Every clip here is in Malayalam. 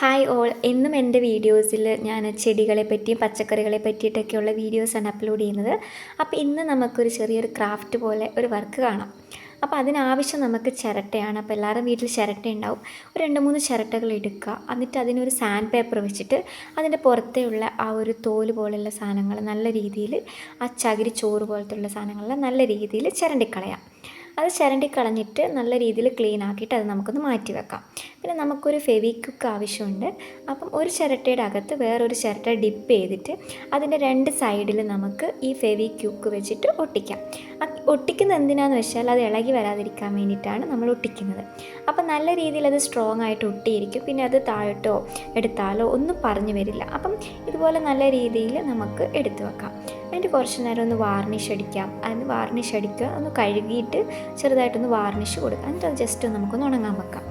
ഹായ് ഓൾ, എന്നും എൻ്റെ വീഡിയോസിൽ ഞാൻ ചെടികളെ പറ്റിയും പച്ചക്കറികളെ പറ്റിയിട്ടൊക്കെയുള്ള വീഡിയോസാണ് അപ്ലോഡ് ചെയ്യുന്നത്. അപ്പോൾ ഇന്ന് നമുക്കൊരു ചെറിയൊരു ക്രാഫ്റ്റ് പോലെ ഒരു വർക്ക് കാണാം. അപ്പോൾ അതിനാവശ്യം നമുക്ക് ചിരട്ടയാണ്. അപ്പോൾ എല്ലാവരും വീട്ടിൽ ചിരട്ട ഉണ്ടാവും. ഒരു 2-3 ചിരട്ടകൾ എടുക്കുക. എന്നിട്ട് അതിനൊരു സാൻഡ് പേപ്പർ വെച്ചിട്ട് അതിൻ്റെ പുറത്തെയുള്ള ആ ഒരു തോല് പോലെയുള്ള സാധനങ്ങൾ നല്ല രീതിയിൽ, ആ ചകിരി ചോറ് പോലത്തുള്ള സാധനങ്ങളെല്ലാം നല്ല രീതിയിൽ ചിരണ്ടിക്കളയാം. അത് ചിരണ്ടി കളഞ്ഞിട്ട് നല്ല രീതിയിൽ ക്ലീൻ ആക്കിയിട്ട് അത് നമുക്കൊന്ന് മാറ്റി വെക്കാം. പിന്നെ നമുക്കൊരു ഫെവിക്വിക്ക് ആവശ്യമുണ്ട്. അപ്പം ഒരു ചിരട്ടയുടെ അകത്ത് വേറൊരു ചിരട്ട ഡിപ്പ് ചെയ്തിട്ട് അതിൻ്റെ 2 സൈഡിൽ നമുക്ക് ഈ ഫെവിക്വിക്ക് വെച്ചിട്ട് ഒട്ടിക്കാം. ഒട്ടിക്കുന്നത് എന്തിനാണെന്ന് വെച്ചാൽ അത് ഇളകി വരാതിരിക്കാൻ വേണ്ടിയിട്ടാണ് നമ്മൾ ഒട്ടിക്കുന്നത്. അപ്പം നല്ല രീതിയിൽ അത് സ്ട്രോങ് ആയിട്ട് ഒട്ടിയിരിക്കും. പിന്നെ അത് താഴോട്ടോ എടുത്താലോ ഒന്നും പറഞ്ഞു വരില്ല. അപ്പം ഇതുപോലെ നല്ല രീതിയിൽ നമുക്ക് എടുത്തു വെക്കാം. അതിൻ്റെ കുറച്ച് നേരം ഒന്ന് വാർണിഷ് അടിക്കാം. അതിന് വാർണിഷ് അടിക്കുക, ഒന്ന് കഴുകിയിട്ട് ചെറുതായിട്ടൊന്ന് വാർണിഷ് കൊടുക്കുക. എന്നിട്ട് അത് ജസ്റ്റ് നമുക്കൊന്ന് ഉണങ്ങാൻ വെക്കാം.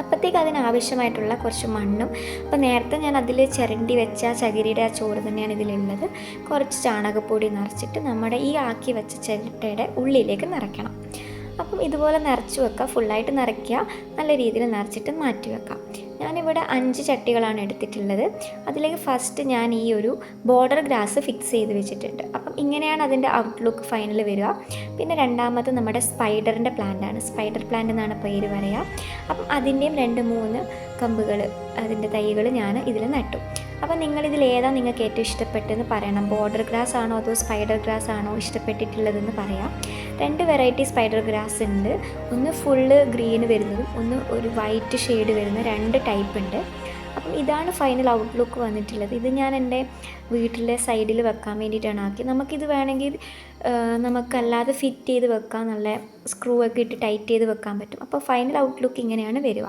അപ്പോഴത്തേക്ക് അതിനാവശ്യമായിട്ടുള്ള കുറച്ച് മണ്ണും, അപ്പോൾ നേരത്തെ ഞാൻ അതിൽ ചിരണ്ടി വെച്ച ചകിരിയുടെ ആ ചോറ് തന്നെയാണ് ഇതിലുള്ളത്. കുറച്ച് ചാണകപ്പൊടി നിറച്ചിട്ട് നമ്മുടെ ഈ ആക്കി വെച്ച ചിരട്ടയുടെ ഉള്ളിലേക്ക് നിറയ്ക്കണം. അപ്പം ഇതുപോലെ നിറച്ച് വെക്കുക. ഫുള്ളായിട്ട് നിറയ്ക്കുക. നല്ല രീതിയിൽ നിറച്ചിട്ട് മാറ്റി വെക്കാം. ഞാനിവിടെ 5 ചട്ടികളാണ് എടുത്തിട്ടുള്ളത്. അതിലേക്ക് ഫസ്റ്റ് ഞാൻ ഈ ഒരു ബോർഡർ ഗ്രാസ് ഫിക്സ് ചെയ്ത് വെച്ചിട്ടുണ്ട്. അപ്പം ഇങ്ങനെയാണ് അതിൻ്റെ ഔട്ട്ലുക്ക് ഫൈനൽ വരിക. പിന്നെ രണ്ടാമത് നമ്മുടെ സ്പൈഡറിൻ്റെ പ്ലാന്റാണ്. സ്പൈഡർ പ്ലാന്റ് എന്നാണ് പേര് പറയുക. അപ്പം അതിൻ്റെയും 2-3 കമ്പുകൾ, അതിൻ്റെ തൈകൾ ഞാൻ ഇതിൽ നട്ടു. അപ്പം നിങ്ങളിതിൽ ഏതാണ് നിങ്ങൾക്ക് ഏറ്റവും ഇഷ്ടപ്പെട്ടതെന്ന് പറയണം. ബോർഡർ ഗ്രാസ് ആണോ അതോ സ്പൈഡർ ഗ്രാസ് ആണോ ഇഷ്ടപ്പെട്ടിട്ടുള്ളതെന്ന് പറയാം. 2 വെറൈറ്റി സ്പൈഡർ ഗ്രാസ് ഉണ്ട്. ഒന്ന് ഫുള്ള് ഗ്രീൻ വരുന്നതും ഒന്ന് ഒരു വൈറ്റ് ഷെയ്ഡ് വരുന്ന 2 ടൈപ്പ് ഉണ്ട്. അപ്പം ഇതാണ് ഫൈനൽ ഔട്ട്ലുക്ക് വന്നിട്ടുള്ളത്. ഇത് ഞാൻ എൻ്റെ വീട്ടിലെ സൈഡിൽ വെക്കാൻ വേണ്ടിയിട്ടാണ് ആക്കിയത്. നമുക്കിത് വേണമെങ്കിൽ നമുക്കല്ലാതെ ഫിറ്റ് ചെയ്ത് വെക്കാം. നല്ല സ്ക്രൂ ഒക്കെ ഇട്ട് ടൈറ്റ് ചെയ്ത് വെക്കാൻ പറ്റും. അപ്പോൾ ഫൈനൽ ഔട്ട്ലുക്ക് ഇങ്ങനെയാണ് വരിക.